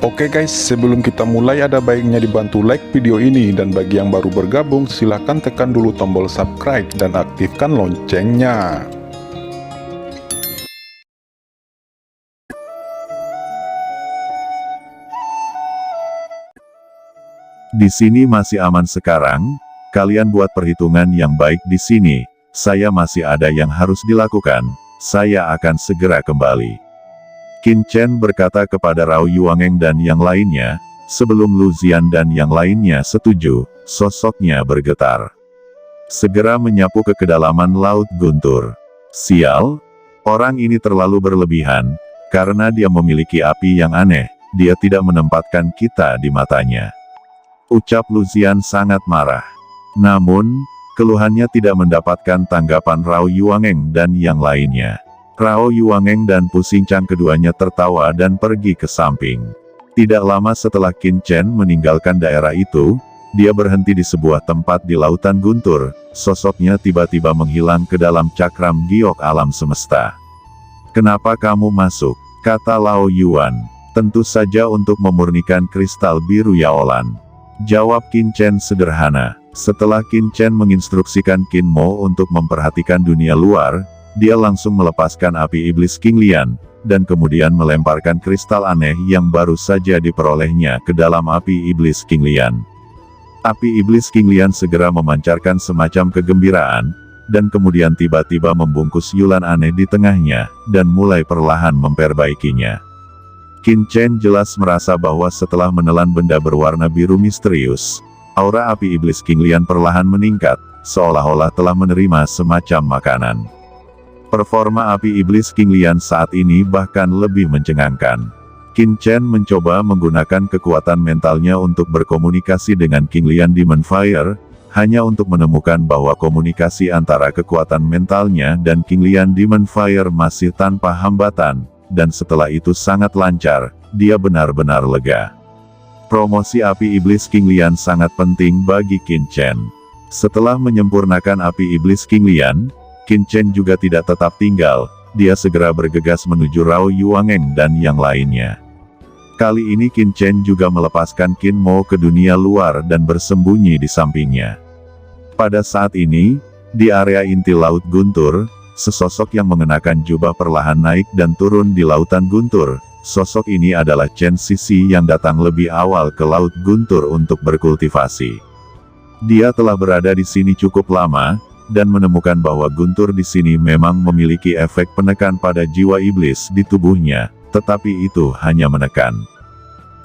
Oke guys, sebelum kita mulai ada baiknya dibantu like video ini, dan bagi yang baru bergabung silahkan tekan dulu tombol subscribe dan aktifkan loncengnya. Di sini masih aman sekarang, kalian buat perhitungan yang baik di sini, saya masih ada yang harus dilakukan, saya akan segera kembali. Qin Chen berkata kepada Rao Yuaneng dan yang lainnya, sebelum Lu Ziyan dan yang lainnya setuju, sosoknya bergetar. Segera menyapu ke kedalaman Laut Guntur. Sial, orang ini terlalu berlebihan, karena dia memiliki api yang aneh, dia tidak menempatkan kita di matanya. Ucap Lu Ziyan sangat marah. Namun, keluhannya tidak mendapatkan tanggapan Rao Yuaneng dan yang lainnya. Rao Yuaneng dan Pu Xingchang keduanya tertawa dan pergi ke samping. Tidak lama setelah Qin Chen meninggalkan daerah itu, dia berhenti di sebuah tempat di Lautan Guntur, sosoknya tiba-tiba menghilang ke dalam cakram giok alam semesta. "Kenapa kamu masuk?" kata Lao Yuan. "Tentu saja untuk memurnikan kristal biru Yaolan," jawab Qin Chen sederhana. Setelah Qin Chen menginstruksikan Qin Mo untuk memperhatikan dunia luar, dia langsung melepaskan api iblis King Lian, dan kemudian melemparkan kristal aneh yang baru saja diperolehnya ke dalam api iblis King Lian. Api iblis King Lian segera memancarkan semacam kegembiraan, dan kemudian tiba-tiba membungkus yulan aneh di tengahnya, dan mulai perlahan memperbaikinya. Qin Chen jelas merasa bahwa setelah menelan benda berwarna biru misterius, aura api iblis King Lian perlahan meningkat, seolah-olah telah menerima semacam makanan. Performa api iblis King Lian saat ini bahkan lebih mencengangkan. Qin Chen mencoba menggunakan kekuatan mentalnya untuk berkomunikasi dengan King Lian Demon Fire, hanya untuk menemukan bahwa komunikasi antara kekuatan mentalnya dan King Lian Demon Fire masih tanpa hambatan, dan setelah itu sangat lancar, dia benar-benar lega. Promosi api iblis King Lian sangat penting bagi Qin Chen. Setelah menyempurnakan api iblis King Lian, Qin Chen juga tidak tetap tinggal, dia segera bergegas menuju Rao Yuaneng dan yang lainnya. Kali ini Qin Chen juga melepaskan Qin Mo ke dunia luar dan bersembunyi di sampingnya. Pada saat ini, di area inti Laut Guntur, sesosok yang mengenakan jubah perlahan naik dan turun di Lautan Guntur. Sosok ini adalah Chen Sisi yang datang lebih awal ke Laut Guntur untuk berkultivasi. Dia telah berada di sini cukup lama, dan menemukan bahwa Guntur di sini memang memiliki efek penekan pada jiwa iblis di tubuhnya, tetapi itu hanya menekan.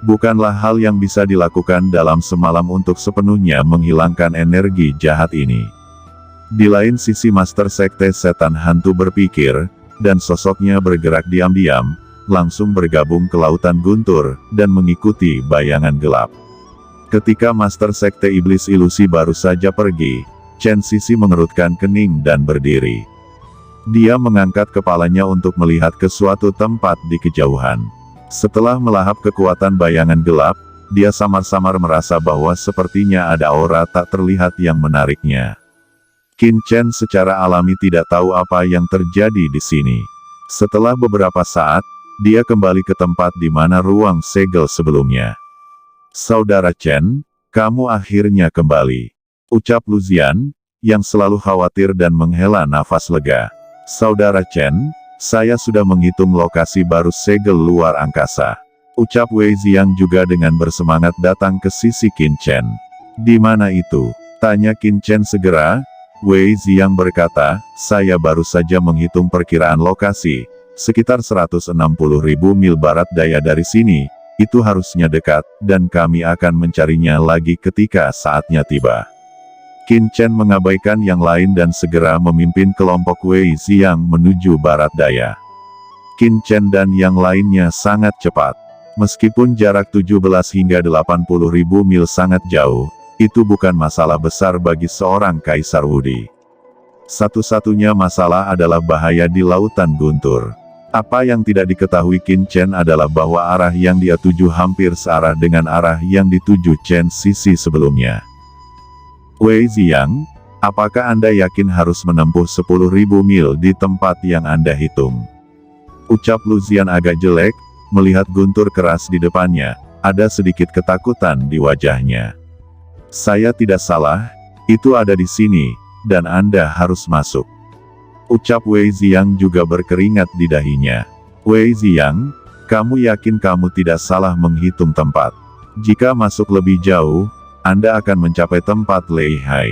Bukanlah hal yang bisa dilakukan dalam semalam untuk sepenuhnya menghilangkan energi jahat ini. Di lain sisi Master Sekte Setan Hantu berpikir, dan sosoknya bergerak diam-diam, langsung bergabung ke Lautan Guntur, dan mengikuti bayangan gelap. Ketika Master Sekte Iblis Ilusi baru saja pergi, Chen Sisi mengerutkan kening dan berdiri. Dia mengangkat kepalanya untuk melihat ke suatu tempat di kejauhan. Setelah melahap kekuatan bayangan gelap, dia samar-samar merasa bahwa sepertinya ada aura tak terlihat yang menariknya. Qin Chen secara alami tidak tahu apa yang terjadi di sini. Setelah beberapa saat, dia kembali ke tempat di mana ruang segel sebelumnya. "Saudara Chen, kamu akhirnya kembali," ucap Lu Ziyan, yang selalu khawatir dan menghela nafas lega. "Saudara Chen, saya sudah menghitung lokasi baru segel luar angkasa," ucap Wei Ziyang juga dengan bersemangat datang ke sisi Qin Chen. "Di mana itu?" tanya Qin Chen segera. Wei Ziyang berkata, "Saya baru saja menghitung perkiraan lokasi, sekitar 160.000 mil barat daya dari sini, itu harusnya dekat, dan kami akan mencarinya lagi ketika saatnya tiba." Qin Chen mengabaikan yang lain dan segera memimpin kelompok Wei Ziyang menuju barat daya. Qin Chen dan yang lainnya sangat cepat. Meskipun jarak 17 hingga 80.000 mil sangat jauh, itu bukan masalah besar bagi seorang Kaisar Wudi. Satu-satunya masalah adalah bahaya di Lautan Guntur. Apa yang tidak diketahui Qin Chen adalah bahwa arah yang dia tuju hampir searah dengan arah yang dituju Chen Sisi sebelumnya. "Wei Ziyang, apakah Anda yakin harus menempuh 10.000 mil di tempat yang Anda hitung?" ucap Lu Ziyan agak jelek, melihat guntur keras di depannya, ada sedikit ketakutan di wajahnya. "Saya tidak salah, itu ada di sini, dan Anda harus masuk," ucap Wei Xiang juga berkeringat di dahinya. "Wei Xiang, kamu yakin kamu tidak salah menghitung tempat? Jika masuk lebih jauh, Anda akan mencapai tempat Lei Hai."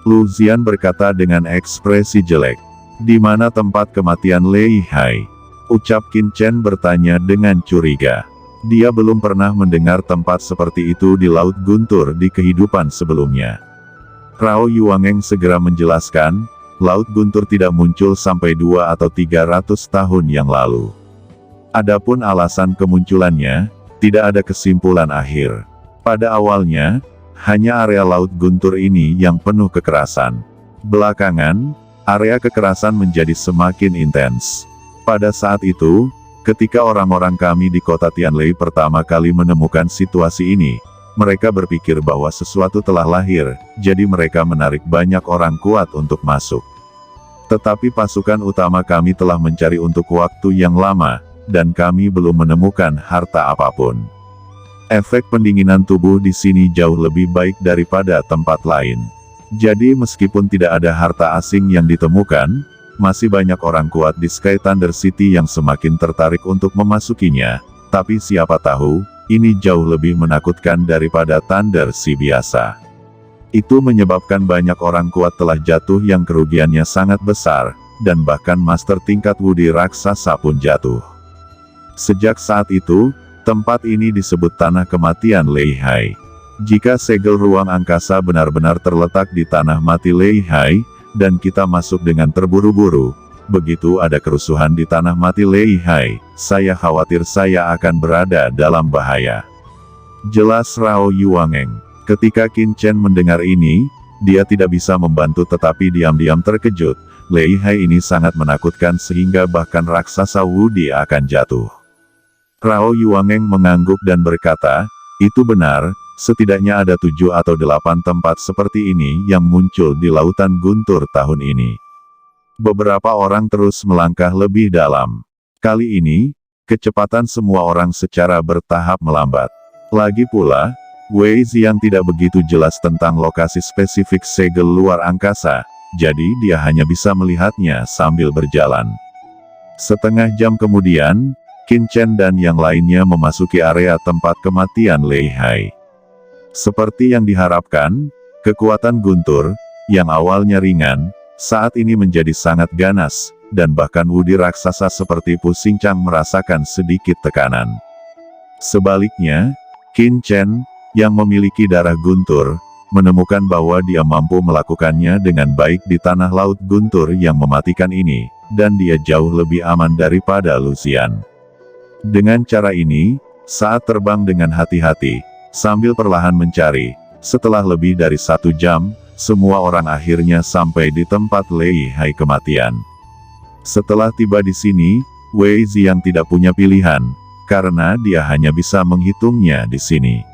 Lu Xian berkata dengan ekspresi jelek. "Di mana tempat kematian Lei Hai?" ucap Qin Chen bertanya dengan curiga. Dia belum pernah mendengar tempat seperti itu di Laut Guntur di kehidupan sebelumnya. Rao Yuaneng segera menjelaskan, Laut Guntur tidak muncul sampai 2 atau 300 tahun yang lalu. Adapun alasan kemunculannya, tidak ada kesimpulan akhir. Pada awalnya, hanya area Laut Guntur ini yang penuh kekerasan. Belakangan, area kekerasan menjadi semakin intens. Pada saat itu, ketika orang-orang kami di kota Tianlei pertama kali menemukan situasi ini, mereka berpikir bahwa sesuatu telah lahir, jadi mereka menarik banyak orang kuat untuk masuk. Tetapi pasukan utama kami telah mencari untuk waktu yang lama, dan kami belum menemukan harta apapun. Efek pendinginan tubuh di sini jauh lebih baik daripada tempat lain. Jadi meskipun tidak ada harta asing yang ditemukan, masih banyak orang kuat di Sky Thunder City yang semakin tertarik untuk memasukinya, tapi siapa tahu, ini jauh lebih menakutkan daripada Thunder Sea biasa. Itu menyebabkan banyak orang kuat telah jatuh yang kerugiannya sangat besar, dan bahkan master tingkat Wudi raksasa pun jatuh. Sejak saat itu, tempat ini disebut Tanah Kematian Lei Hai. Jika segel ruang angkasa benar-benar terletak di Tanah Mati Lei Hai, dan kita masuk dengan terburu-buru, begitu ada kerusuhan di Tanah Mati Lei Hai, saya khawatir saya akan berada dalam bahaya. Jelas Rao Yuaneng. Ketika Qin Chen mendengar ini, dia tidak bisa membantu tetapi diam-diam terkejut. Lei Hai ini sangat menakutkan sehingga bahkan raksasa Wudi akan jatuh. Rao Yuaneng mengangguk dan berkata, "Itu benar, setidaknya ada 7 atau 8 tempat seperti ini yang muncul di Lautan Guntur tahun ini." Beberapa orang terus melangkah lebih dalam. Kali ini, kecepatan semua orang secara bertahap melambat. Lagi pula, Wei Xiang tidak begitu jelas tentang lokasi spesifik segel luar angkasa, jadi dia hanya bisa melihatnya sambil berjalan. Setengah jam kemudian, Qin Chen dan yang lainnya memasuki area tempat kematian Lei Hai. Seperti yang diharapkan, kekuatan Guntur, yang awalnya ringan, saat ini menjadi sangat ganas, dan bahkan Wudi raksasa seperti Pu Xingchang merasakan sedikit tekanan. Sebaliknya, Qin Chen, yang memiliki darah Guntur, menemukan bahwa dia mampu melakukannya dengan baik di tanah laut Guntur yang mematikan ini, dan dia jauh lebih aman daripada Lu Xian. Dengan cara ini, saat terbang dengan hati-hati, sambil perlahan mencari, setelah lebih dari 1 jam, semua orang akhirnya sampai di tempat Lei Hai kematian. Setelah tiba di sini, Wei Xiang tidak punya pilihan, karena dia hanya bisa menghitungnya di sini.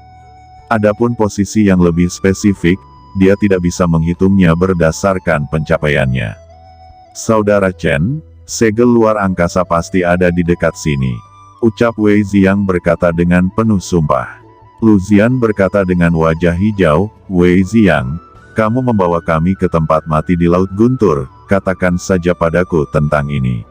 Adapun posisi yang lebih spesifik, dia tidak bisa menghitungnya berdasarkan pencapaiannya. "Saudara Chen, segel luar angkasa pasti ada di dekat sini," ucap Wei Xiang berkata dengan penuh sumpah. Lu Xian berkata dengan wajah hijau, "Wei Xiang, kamu membawa kami ke tempat mati di Laut Guntur, katakan saja padaku tentang ini.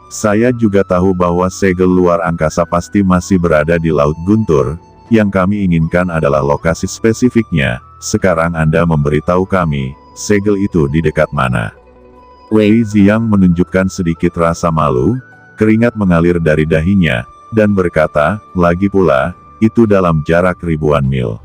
Saya juga tahu bahwa segel luar angkasa pasti masih berada di Laut Guntur, yang kami inginkan adalah lokasi spesifiknya, sekarang Anda memberitahu kami, segel itu di dekat mana?" Wei Xiang menunjukkan sedikit rasa malu, keringat mengalir dari dahinya, dan berkata, "Lagi pula, itu dalam jarak ribuan mil.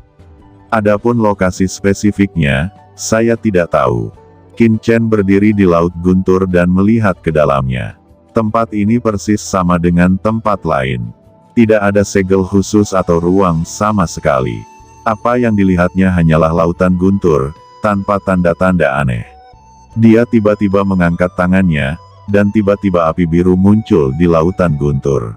Adapun lokasi spesifiknya, saya tidak tahu." Qin Chen berdiri di Laut Guntur dan melihat ke dalamnya. Tempat ini persis sama dengan tempat lain. Tidak ada segel khusus atau ruang sama sekali. Apa yang dilihatnya hanyalah lautan guntur, tanpa tanda-tanda aneh. Dia tiba-tiba mengangkat tangannya, dan tiba-tiba api biru muncul di lautan guntur.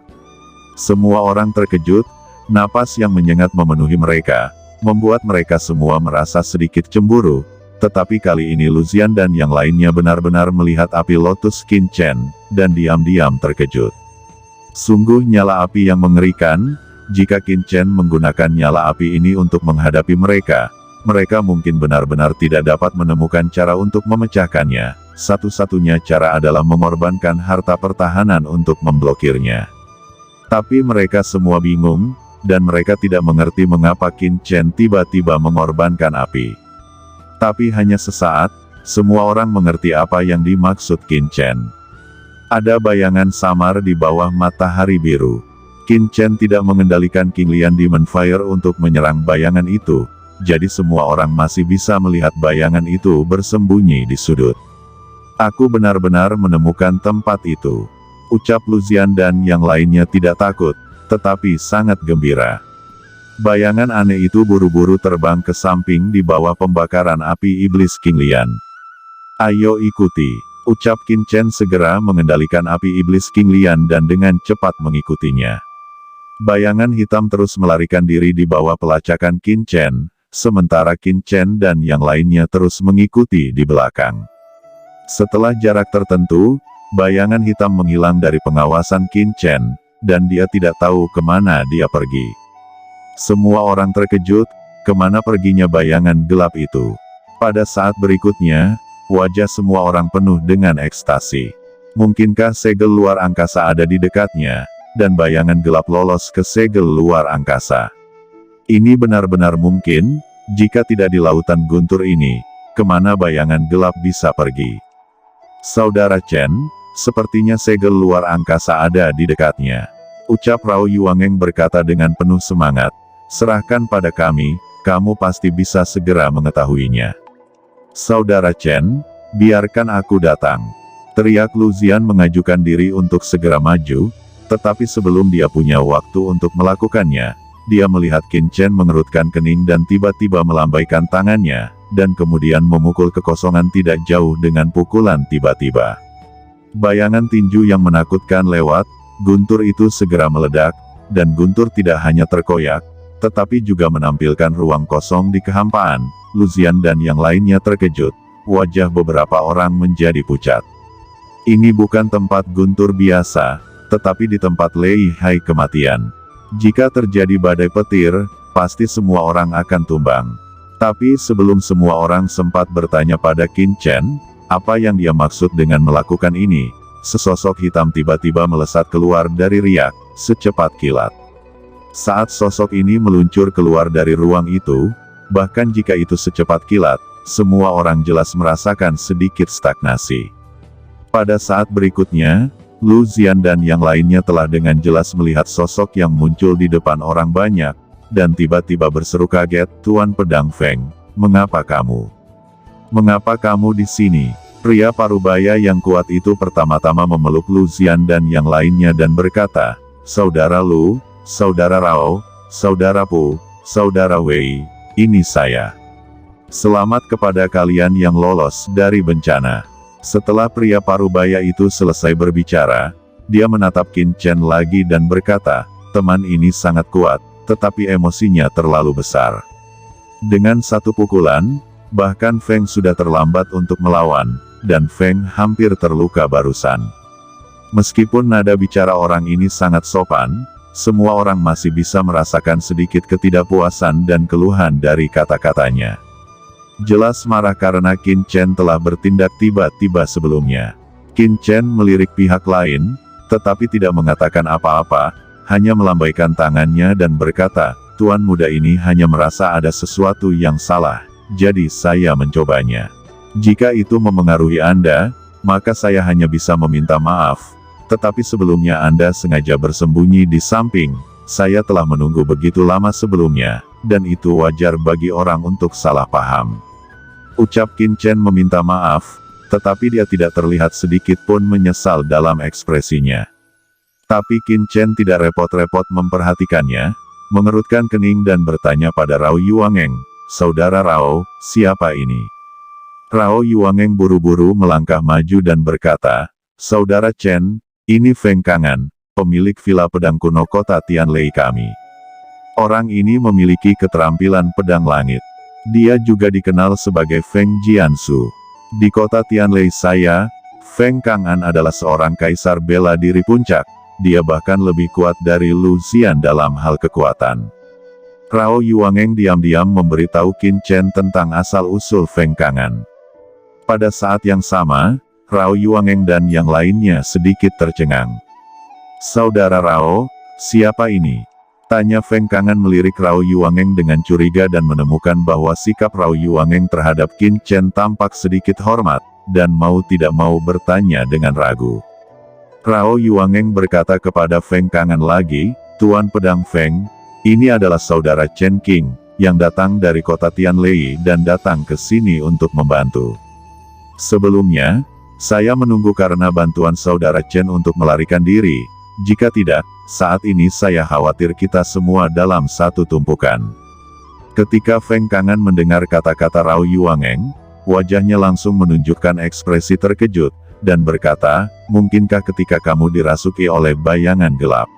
Semua orang terkejut, napas yang menyengat memenuhi mereka, membuat mereka semua merasa sedikit cemburu, tetapi kali ini Lu Xian dan yang lainnya benar-benar melihat api lotus Qin Chen, dan diam-diam terkejut. Sungguh nyala api yang mengerikan, jika Qin Chen menggunakan nyala api ini untuk menghadapi mereka, mereka mungkin benar-benar tidak dapat menemukan cara untuk memecahkannya. Satu-satunya cara adalah mengorbankan harta pertahanan untuk memblokirnya. Tapi mereka semua bingung, dan mereka tidak mengerti mengapa Qin Chen tiba-tiba mengorbankan api. Tapi hanya sesaat, semua orang mengerti apa yang dimaksud Qin Chen. Ada bayangan samar di bawah matahari biru. Qin Chen tidak mengendalikan King Lian Demon Fire untuk menyerang bayangan itu, jadi semua orang masih bisa melihat bayangan itu bersembunyi di sudut. Aku benar-benar menemukan tempat itu, ucap Lucian, dan yang lainnya tidak takut, tetapi sangat gembira. Bayangan aneh itu buru-buru terbang ke samping di bawah pembakaran api iblis King Lian. Ayo ikuti, ucap Qin Chen segera mengendalikan api iblis King Lian dan dengan cepat mengikutinya. Bayangan hitam terus melarikan diri di bawah pelacakan Qin Chen, sementara Qin Chen dan yang lainnya terus mengikuti di belakang. Setelah jarak tertentu, bayangan hitam menghilang dari pengawasan Qin Chen, dan dia tidak tahu kemana dia pergi. Semua orang terkejut, kemana perginya bayangan gelap itu. Pada saat berikutnya, wajah semua orang penuh dengan ekstasi. Mungkinkah segel luar angkasa ada di dekatnya, dan bayangan gelap lolos ke segel luar angkasa? Ini benar-benar mungkin, jika tidak di lautan guntur ini, kemana bayangan gelap bisa pergi? Saudara Chen, sepertinya segel luar angkasa ada di dekatnya, ucap Rao Yuaneng berkata dengan penuh semangat. Serahkan pada kami, kamu pasti bisa segera mengetahuinya. Saudara Chen, biarkan aku datang, teriak Lucian mengajukan diri untuk segera maju, tetapi sebelum dia punya waktu untuk melakukannya, dia melihat Qin Chen mengerutkan kening dan tiba-tiba melambaikan tangannya, dan kemudian memukul kekosongan tidak jauh dengan pukulan tiba-tiba. Bayangan tinju yang menakutkan lewat, guntur itu segera meledak, dan guntur tidak hanya terkoyak, tetapi juga menampilkan ruang kosong di kehampaan. Lucian dan yang lainnya terkejut, wajah beberapa orang menjadi pucat. Ini bukan tempat guntur biasa, tetapi di tempat Lei Hai kematian. Jika terjadi badai petir, pasti semua orang akan tumbang. Tapi sebelum semua orang sempat bertanya pada Qin Chen, apa yang dia maksud dengan melakukan ini, sesosok hitam tiba-tiba melesat keluar dari riak, secepat kilat. Saat sosok ini meluncur keluar dari ruang itu, bahkan jika itu secepat kilat, semua orang jelas merasakan sedikit stagnasi. Pada saat berikutnya, Lu Xian dan yang lainnya telah dengan jelas melihat sosok yang muncul di depan orang banyak, dan tiba-tiba berseru kaget, "Tuan Pedang Feng, mengapa kamu? Mengapa kamu di sini?" Pria parubaya yang kuat itu pertama-tama memeluk Lu Xian dan yang lainnya dan berkata, "Saudara Lu, Saudara Rao, Saudara Pu, Saudara Wei, ini saya. Selamat kepada kalian yang lolos dari bencana." Setelah pria parubaya itu selesai berbicara, dia menatap Qin Chen lagi dan berkata, "Teman ini sangat kuat, tetapi emosinya terlalu besar. Dengan satu pukulan, bahkan Feng sudah terlambat untuk melawan, dan Feng hampir terluka barusan." Meskipun nada bicara orang ini sangat sopan, semua orang masih bisa merasakan sedikit ketidakpuasan dan keluhan dari kata-katanya. Jelas marah karena Qin Chen telah bertindak tiba-tiba sebelumnya. Qin Chen melirik pihak lain, tetapi tidak mengatakan apa-apa, hanya melambaikan tangannya dan berkata, "Tuan muda ini hanya merasa ada sesuatu yang salah, jadi saya mencobanya. Jika itu memengaruhi Anda, maka saya hanya bisa meminta maaf. Tetapi sebelumnya Anda sengaja bersembunyi di samping, saya telah menunggu begitu lama sebelumnya, dan itu wajar bagi orang untuk salah paham." Ucap Qin Chen meminta maaf, tetapi dia tidak terlihat sedikit pun menyesal dalam ekspresinya. Tapi Qin Chen tidak repot-repot memperhatikannya, mengerutkan kening dan bertanya pada Rao Yuaneng, "Saudara Rao, siapa ini?" Rao Yuaneng buru-buru melangkah maju dan berkata, "Saudara Chen, ini Feng Kangan, pemilik villa pedang kuno kota Tianlei kami. Orang ini memiliki keterampilan pedang langit. Dia juga dikenal sebagai Feng Jiansu. Di kota Tianlei saya, Feng Kangan adalah seorang kaisar bela diri puncak, dia bahkan lebih kuat dari Lu Xian dalam hal kekuatan. Rao Yuaneng diam-diam memberitahu Qin Chen tentang asal-usul Feng Kangan. Pada saat yang sama, Rao Yuaneng dan yang lainnya sedikit tercengang. "Saudara Rao, siapa ini?" tanya Feng Kangan melirik Rao Yuaneng dengan curiga dan menemukan bahwa sikap Rao Yuaneng terhadap Qin Chen tampak sedikit hormat, dan mau tidak mau bertanya dengan ragu. Rao Yuaneng berkata kepada Feng Kangan lagi, "Tuan Pedang Feng, ini adalah saudara Chen Qing, yang datang dari kota Tianlei dan datang ke sini untuk membantu. Sebelumnya, saya menunggu karena bantuan saudara Chen untuk melarikan diri. Jika tidak, saat ini saya khawatir kita semua dalam satu tumpukan." Ketika Feng Kangan mendengar kata-kata Rao Yuaneng, wajahnya langsung menunjukkan ekspresi terkejut, dan berkata, "Mungkinkah ketika kamu dirasuki oleh bayangan gelap?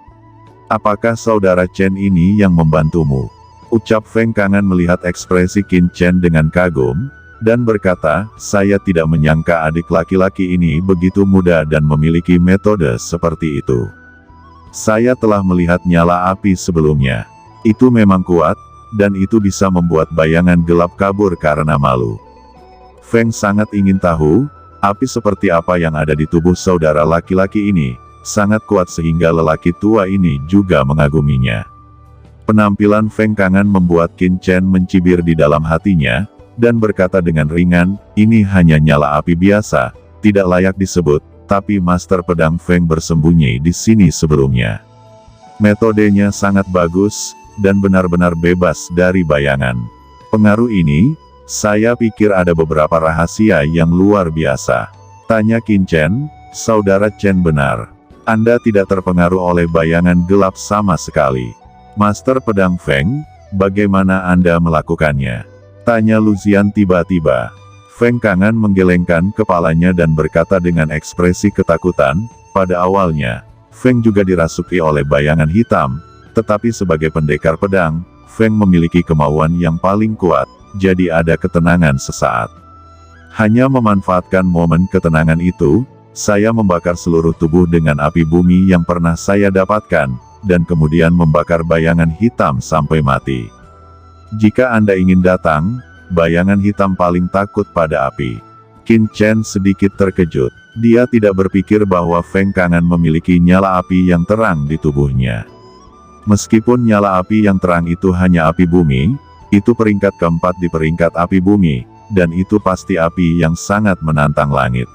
Apakah saudara Chen ini yang membantumu?" Ucap Feng Kangan melihat ekspresi Qin Chen dengan kagum, dan berkata, "Saya tidak menyangka adik laki-laki ini begitu muda dan memiliki metode seperti itu. Saya telah melihat nyala api sebelumnya. Itu memang kuat, dan itu bisa membuat bayangan gelap kabur karena malu." Feng sangat ingin tahu, api seperti apa yang ada di tubuh saudara laki-laki ini, sangat kuat sehingga lelaki tua ini juga mengaguminya. Penampilan Feng Kangan membuat Qin Chen mencibir di dalam hatinya, dan berkata dengan ringan, "Ini hanya nyala api biasa, tidak layak disebut, tapi Master Pedang Feng bersembunyi di sini sebelumnya. Metodenya sangat bagus, dan benar-benar bebas dari bayangan. Pengaruh ini, saya pikir ada beberapa rahasia yang luar biasa." Tanya Qin Chen, "Saudara Chen benar. Anda tidak terpengaruh oleh bayangan gelap sama sekali. Master Pedang Feng, bagaimana Anda melakukannya?" tanya Lu Xian tiba-tiba. Feng Kangan menggelengkan kepalanya dan berkata dengan ekspresi ketakutan, "Pada awalnya, Feng juga dirasuki oleh bayangan hitam, tetapi sebagai pendekar pedang, Feng memiliki kemauan yang paling kuat, jadi ada ketenangan sesaat. Hanya memanfaatkan momen ketenangan itu, saya membakar seluruh tubuh dengan api bumi yang pernah saya dapatkan, dan kemudian membakar bayangan hitam sampai mati. Jika Anda ingin datang, bayangan hitam paling takut pada api." Qin Chen sedikit terkejut. Dia tidak berpikir bahwa Feng Kangan memiliki nyala api yang terang di tubuhnya. Meskipun nyala api yang terang itu hanya api bumi, itu peringkat keempat di peringkat api bumi, dan itu pasti api yang sangat menantang langit.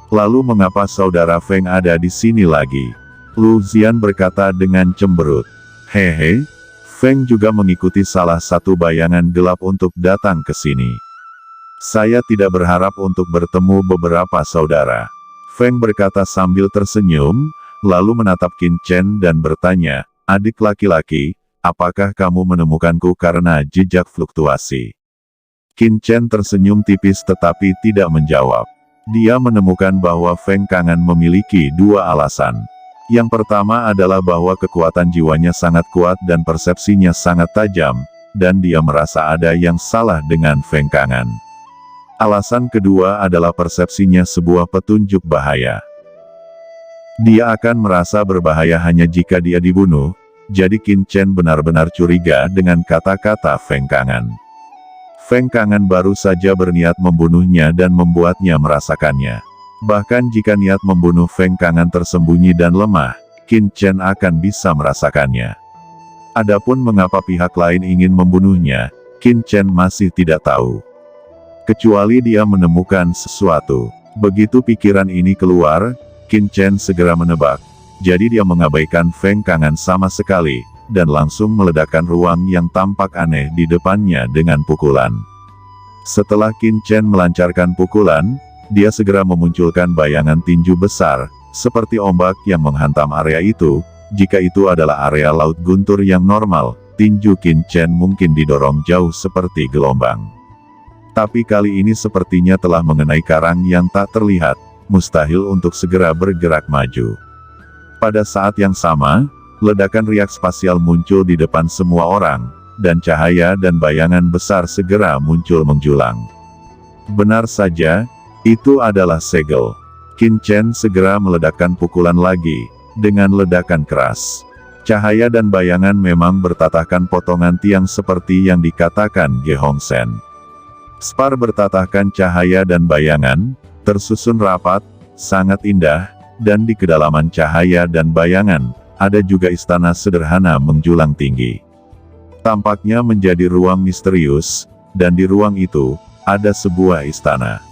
"Lalu mengapa saudara Feng ada di sini lagi?" Lu Xian berkata dengan cemberut. "Hehe, Feng juga mengikuti salah satu bayangan gelap untuk datang ke sini. Saya tidak berharap untuk bertemu beberapa saudara." Feng berkata sambil tersenyum, lalu menatap Qin Chen dan bertanya, "Adik laki-laki, apakah kamu menemukanku karena jejak fluktuasi?" Qin Chen tersenyum tipis tetapi tidak menjawab. Dia menemukan bahwa Feng Kangan memiliki dua alasan. Yang pertama adalah bahwa kekuatan jiwanya sangat kuat dan persepsinya sangat tajam, dan dia merasa ada yang salah dengan Feng Kangan. Alasan kedua adalah persepsinya sebuah petunjuk bahaya. Dia akan merasa berbahaya hanya jika dia dibunuh, jadi Qin Chen benar-benar curiga dengan kata-kata Feng Kangan. Feng Kangan baru saja berniat membunuhnya dan membuatnya merasakannya. Bahkan jika niat membunuh Feng Kangan tersembunyi dan lemah, Qin Chen akan bisa merasakannya. Adapun mengapa pihak lain ingin membunuhnya, Qin Chen masih tidak tahu. Kecuali dia menemukan sesuatu. Begitu pikiran ini keluar, Qin Chen segera menebak. Jadi dia mengabaikan Feng Kangan sama sekali, dan langsung meledakkan ruang yang tampak aneh di depannya dengan pukulan. Setelah Qin Chen melancarkan pukulan, dia segera memunculkan bayangan tinju besar, seperti ombak yang menghantam area itu. Jika itu adalah area laut guntur yang normal, tinju Qin Chen mungkin didorong jauh seperti gelombang. Tapi kali ini sepertinya telah mengenai karang yang tak terlihat, mustahil untuk segera bergerak maju. Pada saat yang sama, ledakan riak spasial muncul di depan semua orang, dan cahaya dan bayangan besar segera muncul menjulang. Benar saja, itu adalah segel. Qin Chen segera meledakkan pukulan lagi, dengan ledakan keras. Cahaya dan bayangan memang bertatahkan potongan tiang seperti yang dikatakan Ge Hongsen. Spar bertatahkan cahaya dan bayangan, tersusun rapat, sangat indah, dan di kedalaman cahaya dan bayangan, ada juga istana sederhana menjulang tinggi. Tampaknya menjadi ruang misterius, dan di ruang itu, ada sebuah istana.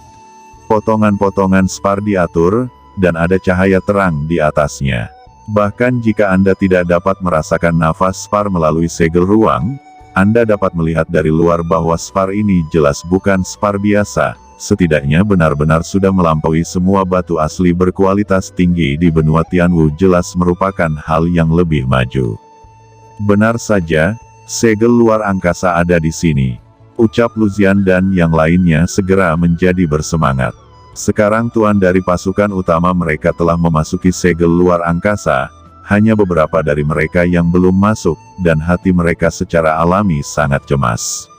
Potongan-potongan spar diatur, dan ada cahaya terang di atasnya. Bahkan jika Anda tidak dapat merasakan nafas spar melalui segel ruang, Anda dapat melihat dari luar bahwa spar ini jelas bukan spar biasa, setidaknya benar-benar sudah melampaui semua batu asli berkualitas tinggi di benua Tianwu, jelas merupakan hal yang lebih maju. Benar saja, segel luar angkasa ada di sini. Ucap Luzian dan yang lainnya segera menjadi bersemangat. Sekarang tuan dari pasukan utama mereka telah memasuki segel luar angkasa, hanya beberapa dari mereka yang belum masuk, dan hati mereka secara alami sangat cemas.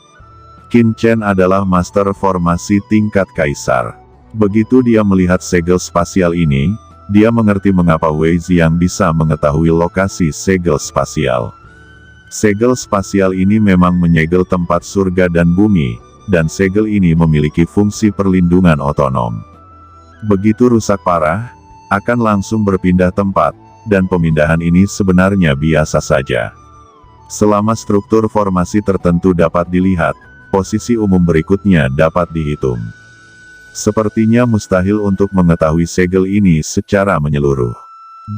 Qin Chen adalah master formasi tingkat kaisar. Begitu dia melihat segel spasial ini, dia mengerti mengapa Wei Xiang bisa mengetahui lokasi segel spasial. Segel spasial ini memang menyegel tempat surga dan bumi, dan segel ini memiliki fungsi perlindungan otonom. Begitu rusak parah, akan langsung berpindah tempat, dan pemindahan ini sebenarnya biasa saja. Selama struktur formasi tertentu dapat dilihat, posisi umum berikutnya dapat dihitung. Sepertinya mustahil untuk mengetahui segel ini secara menyeluruh.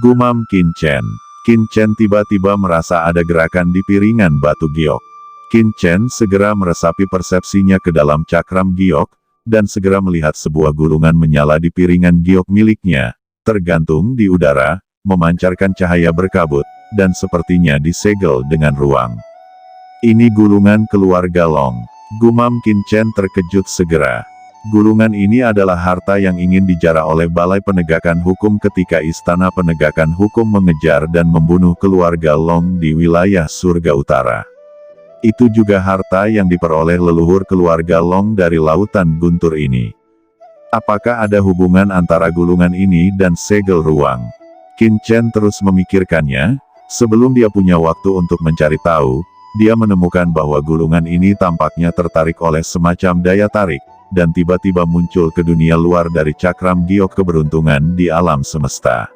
Gumam Qin Chen. Qin Chen tiba-tiba merasa ada gerakan di piringan batu giok. Qin Chen segera meresapi persepsinya ke dalam cakram giok, dan segera melihat sebuah gulungan menyala di piringan giok miliknya, tergantung di udara, memancarkan cahaya berkabut, dan sepertinya disegel dengan ruang. Ini gulungan keluarga Long. Gumam Qin Chen terkejut segera. Gulungan ini adalah harta yang ingin dijarah oleh Balai Penegakan Hukum ketika Istana Penegakan Hukum mengejar dan membunuh keluarga Long di wilayah Surga Utara. Itu juga harta yang diperoleh leluhur keluarga Long dari Lautan Guntur ini. Apakah ada hubungan antara gulungan ini dan segel ruang? Qin Chen terus memikirkannya, sebelum dia punya waktu untuk mencari tahu, dia menemukan bahwa gulungan ini tampaknya tertarik oleh semacam daya tarik, dan tiba-tiba muncul ke dunia luar dari cakram giok keberuntungan di alam semesta.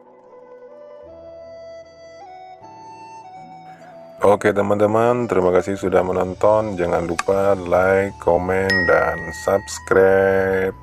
Oke teman-teman, terima kasih sudah menonton. Jangan lupa like, komen, dan subscribe.